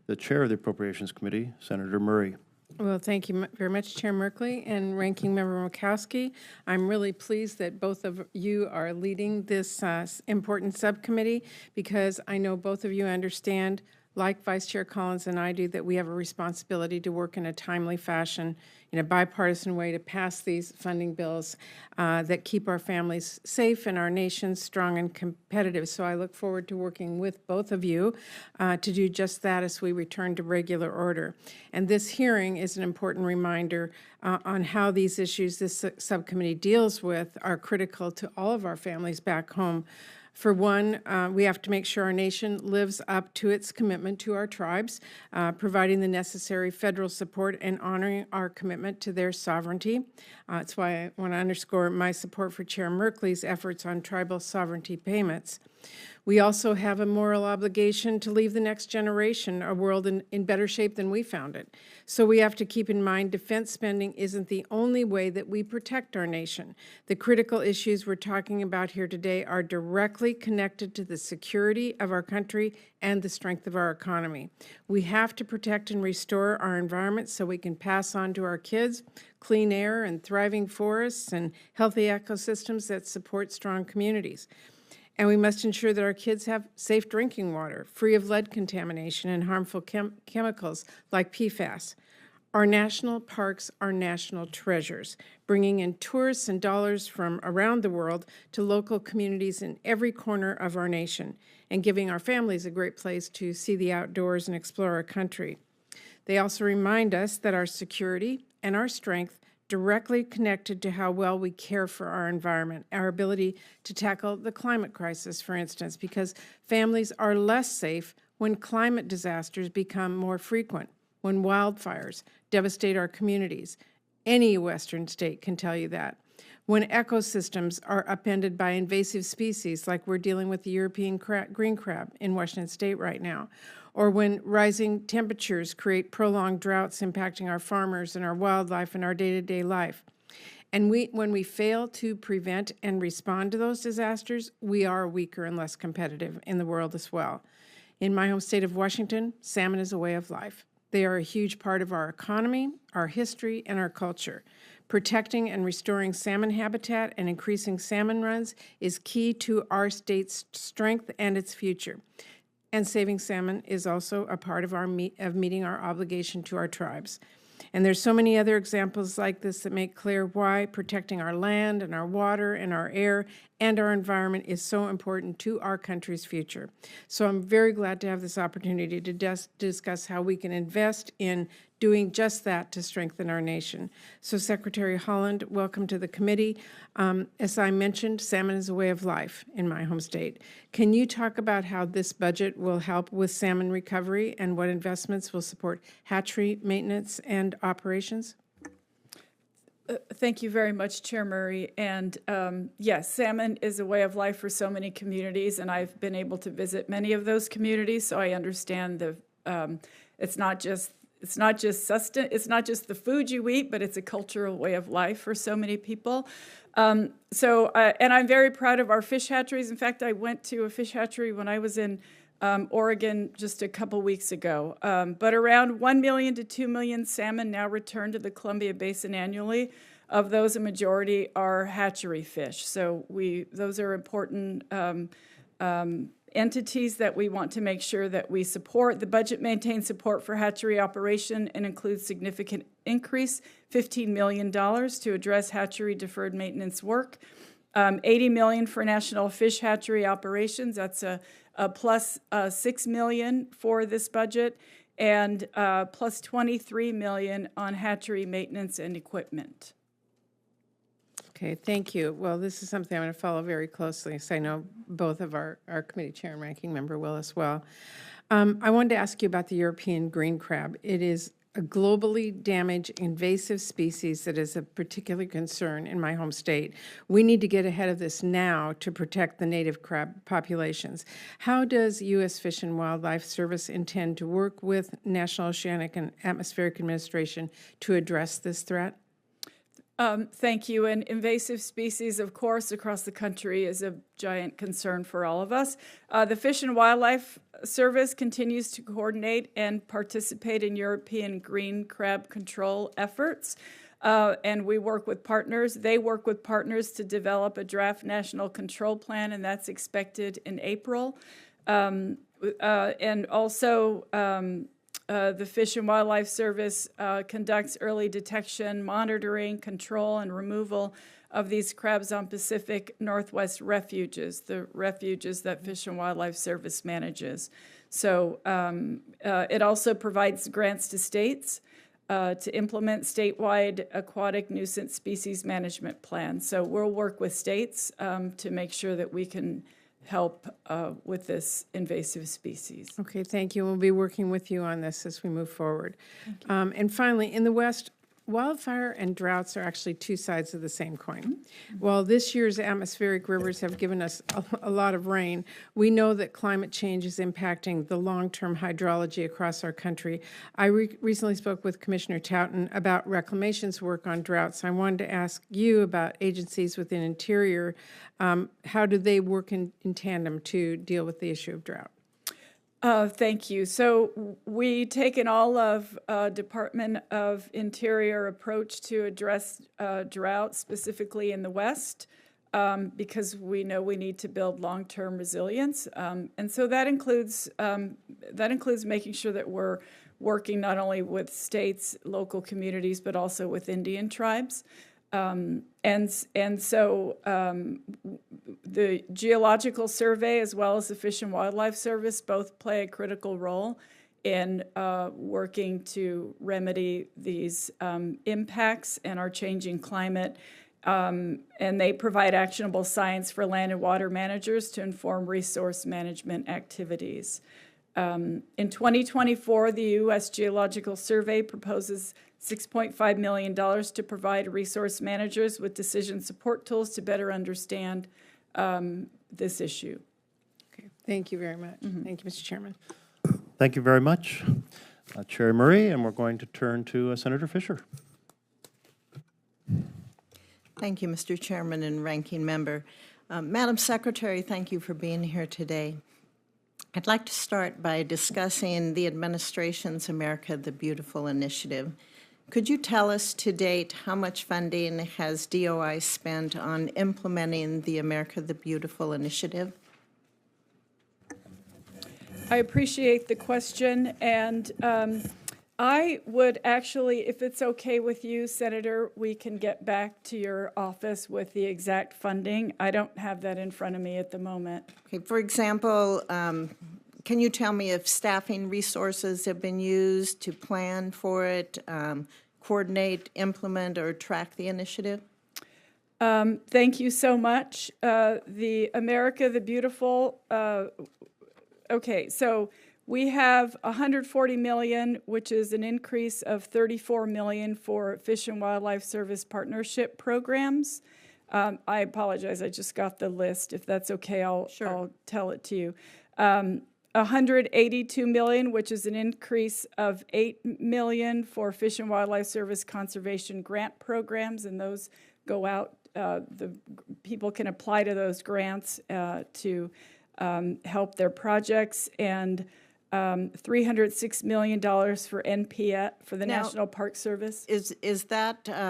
the Chair of the Appropriations Committee, Senator Murray. Well, thank you very much, Chair Merkley and Ranking Member Murkowski. I'm really pleased that both of you are leading this important subcommittee, because I know both of you understand, like Vice Chair Collins and I do, that we have a responsibility to work in a timely fashion, in a bipartisan way, to pass these funding bills that keep our families safe and our nation strong and competitive. So I look forward to working with both of you to do just that as we return to regular order. And this hearing is an important reminder on how these issues this subcommittee deals with are critical to all of our families back home. For one, we have to make sure our nation lives up to its commitment to our tribes, providing the necessary federal support and honoring our commitment to their sovereignty. That's why I want to underscore my support for Chair Merkley's efforts on tribal sovereignty payments. We also have a moral obligation to leave the next generation a world in better shape than we found it. So we have to keep in mind defense spending isn't the only way that we protect our nation. The critical issues we're talking about here today are directly connected to the security of our country and the strength of our economy. We have to protect and restore our environment so we can pass on to our kids clean air and thriving forests and healthy ecosystems that support strong communities. And we must ensure that our kids have safe drinking water, free of lead contamination and harmful chemicals like PFAS. Our national parks are national treasures, bringing in tourists and dollars from around the world to local communities in every corner of our nation, and giving our families a great place to see the outdoors and explore our country. They also remind us that our security and our strength directly connected to how well we care for our environment, our ability to tackle the climate crisis, for instance, because families are less safe when climate disasters become more frequent, when wildfires devastate our communities. Any Western state can tell you that. When ecosystems are upended by invasive species, like we're dealing with the European green crab in Washington State right now, or when rising temperatures create prolonged droughts impacting our farmers and our wildlife and our day-to-day life. And when we fail to prevent and respond to those disasters, we are weaker and less competitive in the world as well. In my home state of Washington, salmon is a way of life. They are a huge part of our economy, our history, and our culture. Protecting and restoring salmon habitat and increasing salmon runs is key to our state's strength and its future. And saving salmon is also a part of meeting our obligation to our tribes. And there's so many other examples like this that make clear why protecting our land and our water and our air and our environment is so important to our country's future. So I'm very glad to have this opportunity to discuss how we can invest in doing just that to strengthen our nation. So Secretary Haaland, welcome to the committee. As I mentioned, salmon is a way of life in my home state. Can you talk about how this budget will help with salmon recovery and what investments will support hatchery maintenance and operations? Thank you very much, Chair Murray. And yes, salmon is a way of life for so many communities, and I've been able to visit many of those communities, so I understand it's not just the food you eat, but it's a cultural way of life for so many people. And I'm very proud of our fish hatcheries. In fact, I went to a fish hatchery when I was in Oregon just a couple weeks ago. But around 1 million to 2 million salmon now return to the Columbia Basin annually. Of those, a majority are hatchery fish. So those are important entities that we want to make sure that we support. The budget maintains support for hatchery operation and includes significant increase, $15 million to address hatchery deferred maintenance work, $80 million for national fish hatchery operations. That's a plus $6 million for this budget, and plus $23 million on hatchery maintenance and equipment. Okay, thank you. Well, this is something I'm going to follow very closely, so I know both of our committee chair and ranking member will as well. I wanted to ask you about the European green crab. It is a globally damaged invasive species that is a particular concern in my home state. We need to get ahead of this now to protect the native crab populations. How does U.S. Fish and Wildlife Service intend to work with National Oceanic and Atmospheric Administration to address this threat? Thank you. And invasive species, of course, across the country is a giant concern for all of us. The Fish and Wildlife Service continues to coordinate and participate in European green crab control efforts. And we work with partners. They work with partners to develop a draft national control plan, and that's expected in April. And also, the Fish and Wildlife Service conducts early detection, monitoring, control, and removal of these crabs on Pacific Northwest refuges, the refuges that Fish and Wildlife Service manages. So it also provides grants to states to implement statewide aquatic nuisance species management plans. So we'll work with states to make sure that we can help with this invasive species. Okay, thank you. We'll be working with you on this as we move forward. And finally, in the West, wildfire and droughts are actually two sides of the same coin. While this year's atmospheric rivers have given us a lot of rain, we know that climate change is impacting the long-term hydrology across our country. I recently spoke with Commissioner Touton about Reclamation's work on droughts. I wanted to ask you about agencies within Interior. How do they work in tandem to deal with the issue of drought? Thank you. So we take an all-of Department of Interior approach to address drought, specifically in the West, because we know we need to build long-term resilience. And so that includes making sure that we're working not only with states, local communities, but also with Indian tribes. And so the Geological Survey as well as the Fish and Wildlife Service both play a critical role in working to remedy these impacts and our changing climate. And they provide actionable science for land and water managers to inform resource management activities. In 2024, the U.S. Geological Survey proposes $6.5 million to provide resource managers with decision support tools to better understand this issue. Okay, thank you very much. Thank you, Mr. Chairman. Thank you very much, Chair Murray, and we're going to turn to Senator Fisher. Thank you, Mr. Chairman and Ranking Member. Madam Secretary, thank you for being here today. I'd like to start by discussing the administration's America the Beautiful initiative. Could you tell us to date how much funding has DOI spent on implementing the America the Beautiful initiative? I appreciate the question, and I would actually, if it's okay with you, Senator, we can get back to your office with the exact funding. I don't have that in front of me at the moment. Okay, for example, can you tell me if staffing resources have been used to plan for it, coordinate, implement, or track the initiative? Thank you so much. The America the Beautiful, okay, so we have $140 million, which is an increase of $34 million for Fish and Wildlife Service partnership programs. I apologize, I just got the list. If that's okay, I'll tell it to you. $182 million, which is an increase of $8 million for Fish and Wildlife Service conservation grant programs, and those go out. The people can apply to those grants to help their projects, and $306 million for NPS, for the National Park Service. Is that